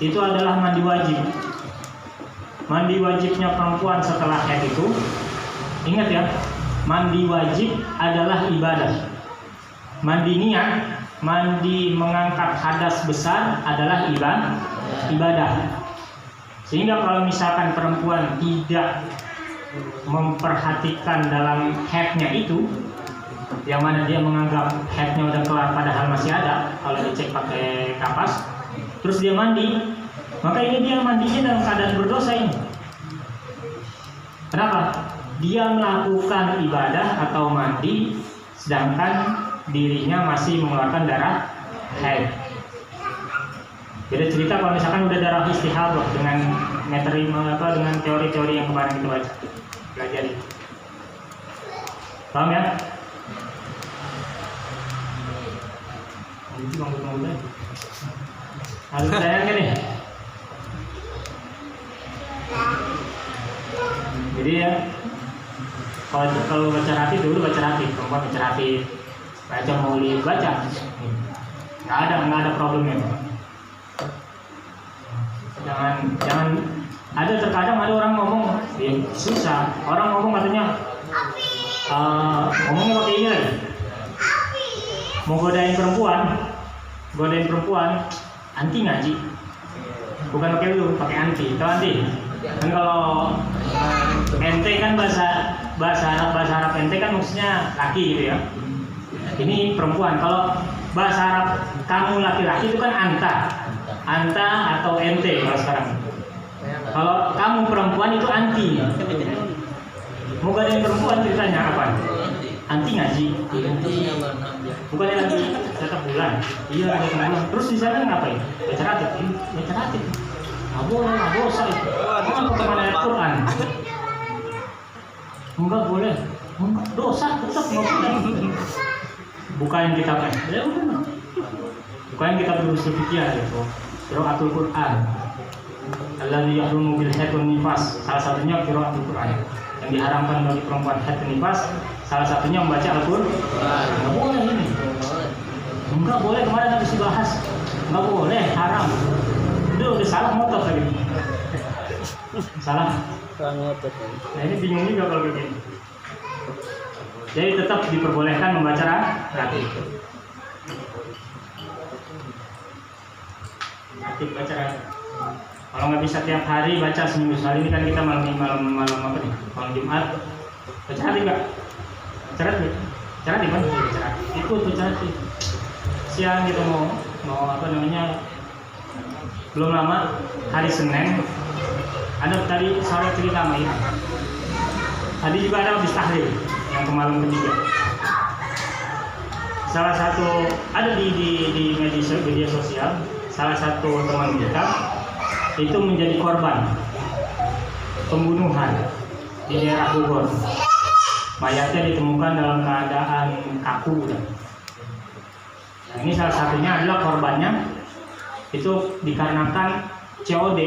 itu adalah mandi wajib. Mandi wajibnya perempuan setelah haid itu, ingat ya, mandi wajib adalah ibadah. Mandi niat, mandi mengangkat hadas besar adalah ibadah. Sehingga kalau misalkan perempuan tidak memperhatikan dalam headnya itu, yang mana dia menganggap headnya udah kelar padahal masih ada kalau dicek pakai kapas, terus dia mandi, maka ini dia mandinya dalam keadaan berdosa ini. Kenapa? Dia melakukan ibadah atau mandi sedangkan dirinya masih mengeluarkan darah haid. Beda cerita kalau misalkan udah darah istihadah dengan dengan teori-teori yang kemarin kita baca. Pelajari. Paham ya? Ini bangun-bangun aja. Harus sayang kan nih? Jadi ya, kalau baca ratib dulu baca ratib, perempuan baca ratib, baca maulid, baca. Nggak ada problemnya. Jangan ada terkadang ada orang ngomong ya, susah, orang ngomong katanya ngomongnya pakai ini lagi, mau godain perempuan anti ngaji, bukan pakai lu, pakai anti, tau anti kan? Kalau ente kan bahasa Arab ente kan maksudnya laki gitu ya, ini perempuan. Kalau bahasa Arab kamu laki-laki itu kan anta atau ente kalau sekarang. Kalau kamu perempuan itu anti. Mau godain perempuan ceritanya apa? Anti ngaji. Bukannya lagi tetap bulan. Iya lagi bulan. Terus di sana ngapain? Baca ratib. Nggak boleh, nggak dosa itu. Kamu kemana ayat Quran? Enggak boleh. Enggak dosa tetap nggak boleh. Bukain kitabnya. Ya udah. Bukain kitab usul fikih itu. Qiraatul Quran. Alladzi yahrumu bil haid wan nifas. Salah satunya qiraatul Quran. Yang diharamkan bagi perempuan haid dan nifas, salah satunya membaca Al-Quran. Enggak boleh ini. Enggak nggak boleh, kemarin habis dibahas nggak boleh, haram. Itu udah salah motor lagi. Salah. Nah ini bingung juga kalau begini. Jadi tetap diperbolehkan membaca ratib. Ratib baca ratib. Kalau nggak bisa tiap hari baca seminggu sekali, ini kan kita malam apa nih? Malam Jumat baca ratib nggak? Baca ratib. Baca ratib kan? Baca ratib. Ikut baca ratib. Siang gitu mau apa namanya? Belum lama hari Senin ada tadi sore cerita sama itu. Tadi juga ada habis tahlil yang ke malam ketiga. Salah satu ada di media sosial, salah satu teman kita itu menjadi korban pembunuhan di daerah Bogor. Mayatnya ditemukan dalam keadaan kaku. Nah, ini salah satunya adalah korbannya itu dikarenakan COD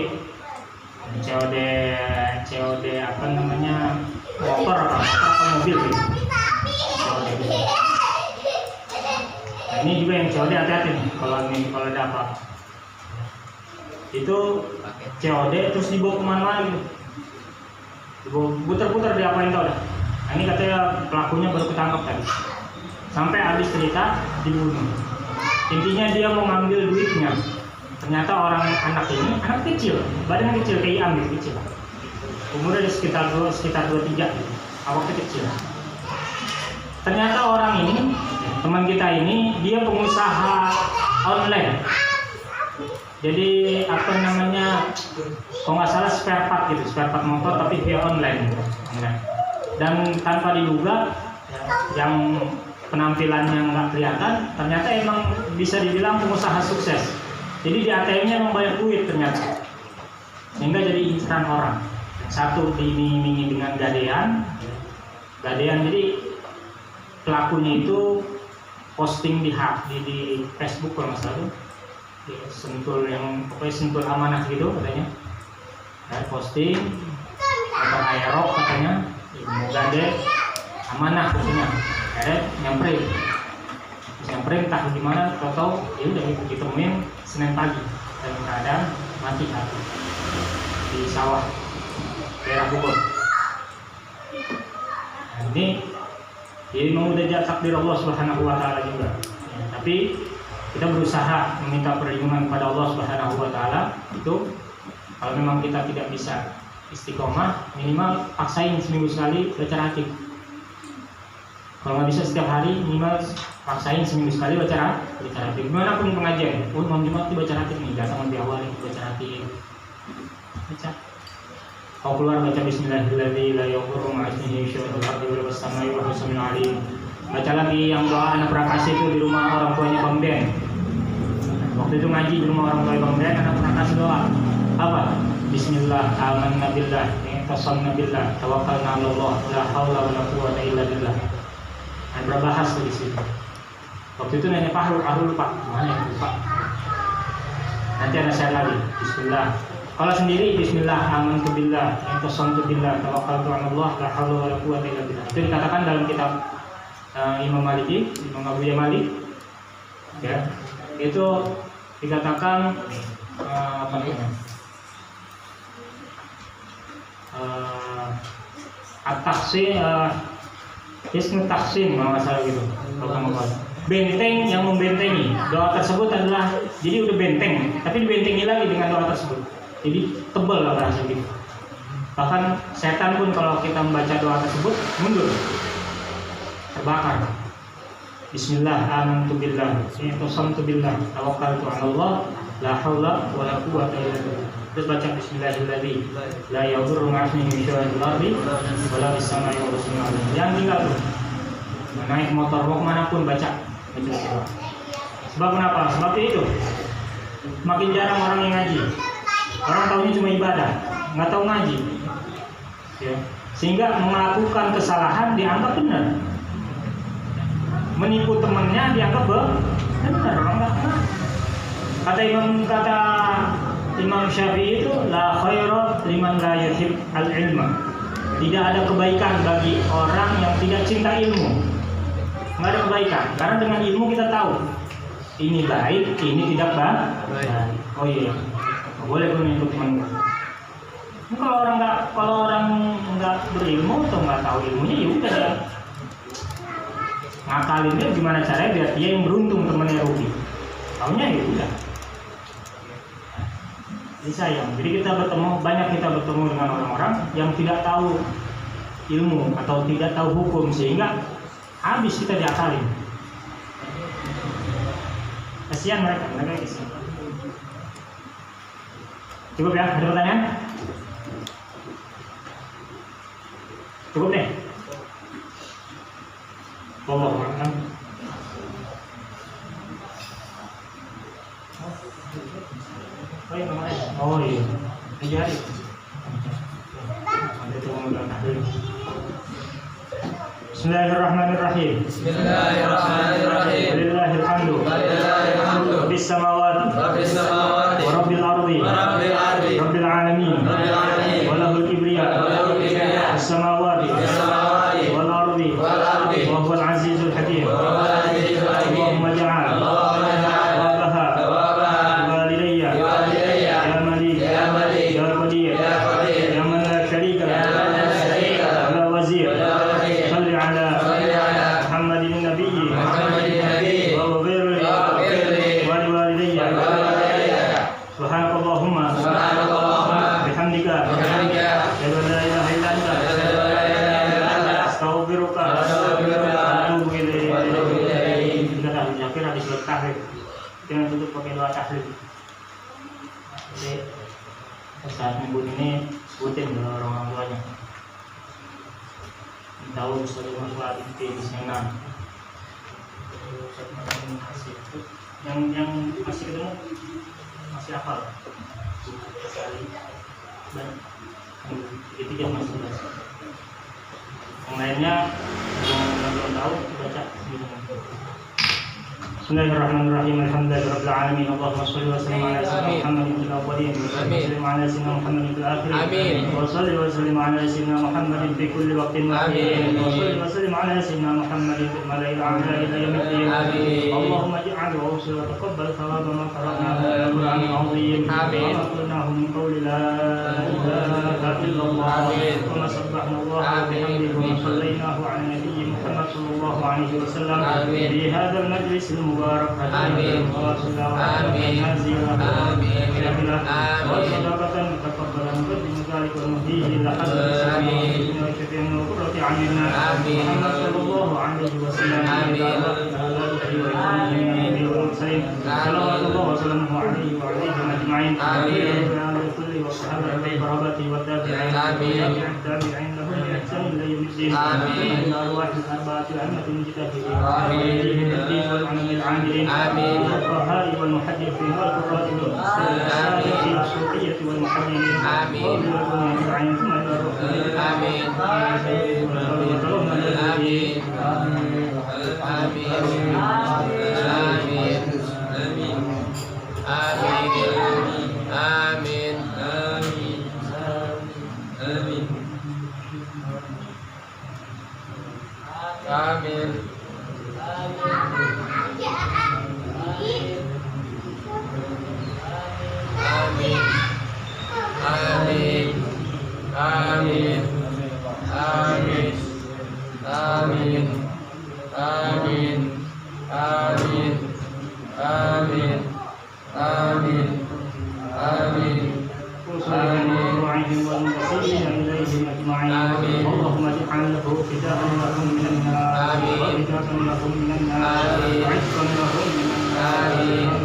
apa namanya, motor atau mobil gitu. COD. Nah, ini juga yang COD hati-hati nih kalau ada apa. Itu COD terus dibawa kemana-mana gitu. Dibawa putar-putar, diapain tau dah. Nah, ini katanya pelakunya baru ketangkap tadi. Sampai habis cerita dibunuh. Intinya dia mau ngambil duitnya. Ternyata anak ini anak kecil, badannya kecil kayak Iam gitu, kecil. Umurnya sekitar 23 gitu. Awalnya kecil. Ternyata orang ini, teman kita ini, dia pengusaha online. Jadi apa namanya, kalau nggak salah spare part motor tapi via online gitu. Dan tanpa diduga, yang penampilannya nggak kelihatan, ternyata emang bisa dibilang pengusaha sukses. Jadi di ATM-nya emang banyak duit ternyata, sehingga jadi inceran orang. Satu diiming-imingi dengan gadean. Jadi pelakunya itu posting di Facebook kalau nggak salah, sentul amanah gitu katanya. Posting atau aerok katanya, mau gade amanah katanya. Nyamperin entah di mana, tahu ya udah ditemuin Senin pagi dalam keadaan mati di sawah daerah Bogor. Nah, ini memang udah takdir Allah Subhanahu wa taala juga. Ya, tapi kita berusaha meminta perlindungan kepada Allah Subhanahu wa taala. Itu kalau memang kita tidak bisa istiqomah, minimal paksain seminggu sekali baca ratib. Kalau nggak bisa setiap hari, minimal paksain seminggu sekali baca ratib. Gimana pun pengajian, malam Jumat baca ratib nih, datang lebih awal baca ratib. Baca. Kalau keluar baca Bismillahirrahmanirrahim, la yadurru ma'a ismihi syai'un fil ardi wa fis samai wa huwa samiul alim. Baca lagi yang doa anak prakasi itu di rumah orang tuanya Bang Den. Waktu itu ngaji di rumah orang tuanya Bang Den, anak prakasi doa apa? Bismillah, amanna billah, tasalna billah, tawakkalna 'ala Allah, la haula wa la quwwata illa billah. Ada bahas di situ. Waktu itu nanya Pak Harul lupa, mana ya lupa. Nanti ada saya lagi. Bismillah. Kalau sendiri Bismillah, amantu billah, tasaltu billah, tawakkaltu 'ala Allah, la haula wa la quwwata illa billah. Itu dikatakan dalam kitab Imam Abu Malik. Ya, itu dikatakan apa namanya? At-tahsin Ismu taksin kalau nggak salah gitu. Benteng yang membentengi. Doa tersebut adalah, jadi udah benteng, tapi dibentengi lagi dengan doa tersebut. Jadi tebal lah bahasa gitu. Bahkan setan pun kalau kita membaca doa tersebut mundur, terbakar. Bismillah, amantu billah, tasaltu billah, tawakkaltu 'ala Allah, la haula wa la quwwata illa billah. Terus baca Bismillahirrahmanirrahim, la yadurru ma'a ismihi syai'un fil ardi wa la fis samai wa huwa samiul alim. Yang tinggal tuh naik motor mau kemana pun baca. Sebab kenapa? Sebab itu makin jarang orang yang ngaji. Orang tahunya cuma ibadah, nggak tahu ngaji. Ya. Sehingga melakukan kesalahan dianggap benar. Menipu temannya dianggap benar. Orang nggak kenal. Kata Imam Syafi'i itu la khaira liman la yuhib al-ilma. Tidak ada kebaikan bagi orang yang tidak cinta ilmu. Nggak ada kebaikan, karena dengan ilmu kita tahu ini baik, ini tidak baik. Oh iya, nggak boleh menyebut teman. Kalau orang nggak berilmu atau nggak tahu ilmunya, ya udah ya. Ngakalin dia gimana caranya biar dia yang beruntung, temennya rugi. Taunya ya udah. Jadi sayang. Jadi banyak kita bertemu dengan orang-orang yang tidak tahu ilmu atau tidak tahu hukum, sehingga habis kita diakalin. Kasihan mereka kasihan. Cukup ya, ada pertanyaan? Cukup deh. Wallahu Oh iya, hari. Bismillahirrahmanirrahim. Bismillahirrahmanirrahim. Walillahilhamdu. Walillahilhamdu. Rabbis samawati. Rabbis samawati. Wa rabbil ardi. Wa rabbil ardi. Rabbil alamin. Rabbil alamin. Wa lahul kibriya. Wa lahul kibriya. Fis samawati. Fis samawati. Wal ardi. Wal ardi. Wa huwal azizul hakim. Wa huwal azizul hakim. Allahumma ja'al. Allahumma ja'al. Thawabaha. Thawabaha. Walidayya. Walidayya. Ya Malik. Ya Malik. Ya Qadir. Ya Qadir. Ya man la sharika Ya lahu. man la sharika lahu. Wala wazir. Wala wazir. Salli ala Salli ala Muhammadin nabiyyi. Muhammadin nabiyyi. Wa ghfir li. Wa ghfir li. Wa liwalidayya. Wa liwalidayya. Subhanakallahumma. Subhanakallahumma. Bihamdika. Bihamdika. Asyhadu an la ilaha illa anta. Asyhadu an la ilaha illa anta. Astaghfiruka. Astaghfiruka. Wa atubu ilaik. Wa atubu ilaik. Kita dah akhir habis doa tahlil. Jangan tutup pakai doa tahlil. Jadi saat minggu ini sebutin ke orang tuanya. Tahu Ustaz Muhammad di sana. Yang masih ketemu masih hafal. Sekali dan tiga masih bahasa. Yang lainnya yang belum tahu baca sendiri. Bismillahirrahmanirrahim. Alhamdulillahirabbil alamin. Allahumma shalli wa sallim ala sayyidina Muhammadin fil awwalin wa sallim ala sayyidina Muhammadin fil akhirin. Amin. Wa salli wa sallim ala sayyidina Muhammadin fi kulli waqtin wa hin. Wa salli wa sallim ala sayyidina Muhammadin fil mala'il a'la ila yaumiddin. Amin. Allahumma ij'al wa awsil wa taqabbal thawaba ma qara'nahu min al-Qur'anil 'azim. Amin. Wa ma qulnahu min qawli la ilaha illallah. Amin. Wa ma sabbahna Allah wa bihamdihi wa sallaynahu ala nabiyyina Muhammad sallallahu alaihi wasallam. Amin. Fi hadzal majlis al-mubarak. Amin. Amin. وصدقة متقبلا مقدم ذلك والمهديه إلى حسن سبيل وشفيع وقرة أعيننا محمد صلى الله عليه وسلم والمرسلين صلوات الله وسلامه عليه وعليهم أجمعين وعلى كل وصحبه وقرابته والتابعين التابعين لهم بإحسان إلى يوم الدين إلى أرواح الأربعة الأئمة المجتهدين الدين والعلماء العاملين والفقهاء والمحدثين والقراء والمفسرين الصوفية والمحررين والعلماء أجمعين ثم إلى الروح اللهم اجعل له فداء لهم من النار وفداء لهم من النار وعتقا لهم من النار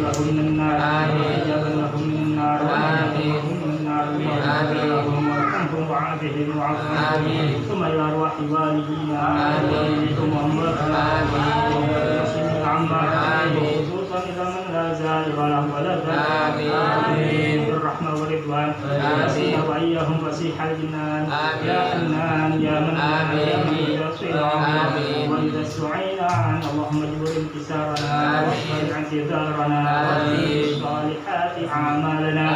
لهم من النار وحجابا لهم من النار ومعافاة من النار وغفرهم وارحمهم وعافهم وعافهم ثم الى ارواح والدينا ووالديكم وامواتنا ومسلمين عما وخصوصا الى من لا زائغ له ولا زائغ بالرحمه والرضوان واسيح واياهم فسيح الجنان يا حنان يا منان يا من يصير واذا استعينا عن اللهم اجبر انكسارنا واجبر اعتذارنا والصالحات اعمالنا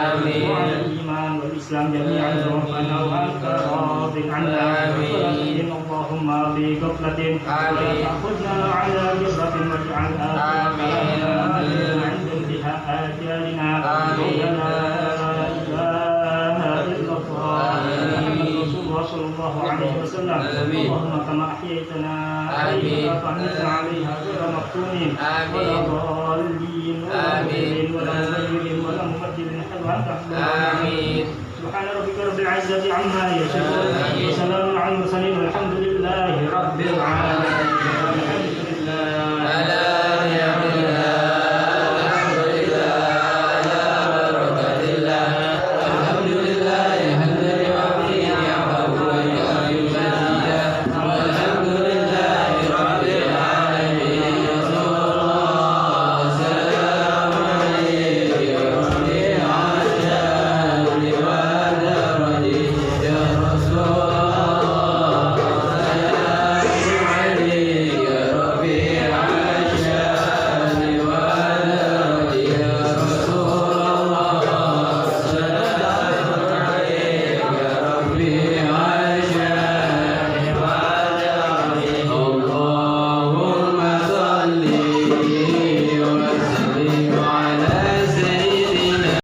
وعلى الايمان والاسلام جميعا توفنا وانت راض عنا ولا تهدنا اللهم في غفله ولا تاخذنا على جرة واجعل اخرنا ولا ضالين ولا مضلين ولا مبدلين نشهد أنك آمين. سبحان ربك رب العزة عما يصفون وسلام على المرسلين والحمد